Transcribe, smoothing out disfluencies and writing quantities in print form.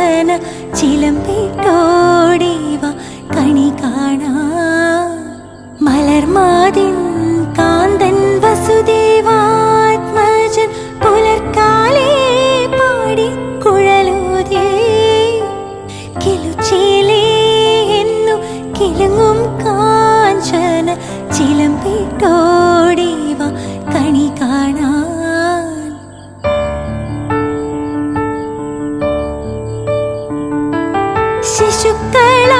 കാഞ്ചന ചിലമ്പിട്ടോടിവ കണി കാണാൻ. മലർമാതിൻ കാന്തൻ വസുദേവാത്മജൻ പുലർക്കാലേ പാടി കുഴലൂതേ. കിലുച്ചിലേ എന്നു കിലുങ്ങും കാഞ്ചന ചിലമ്പിട്ടോടിവ കണി കാണാൻ. ശിശുക്കള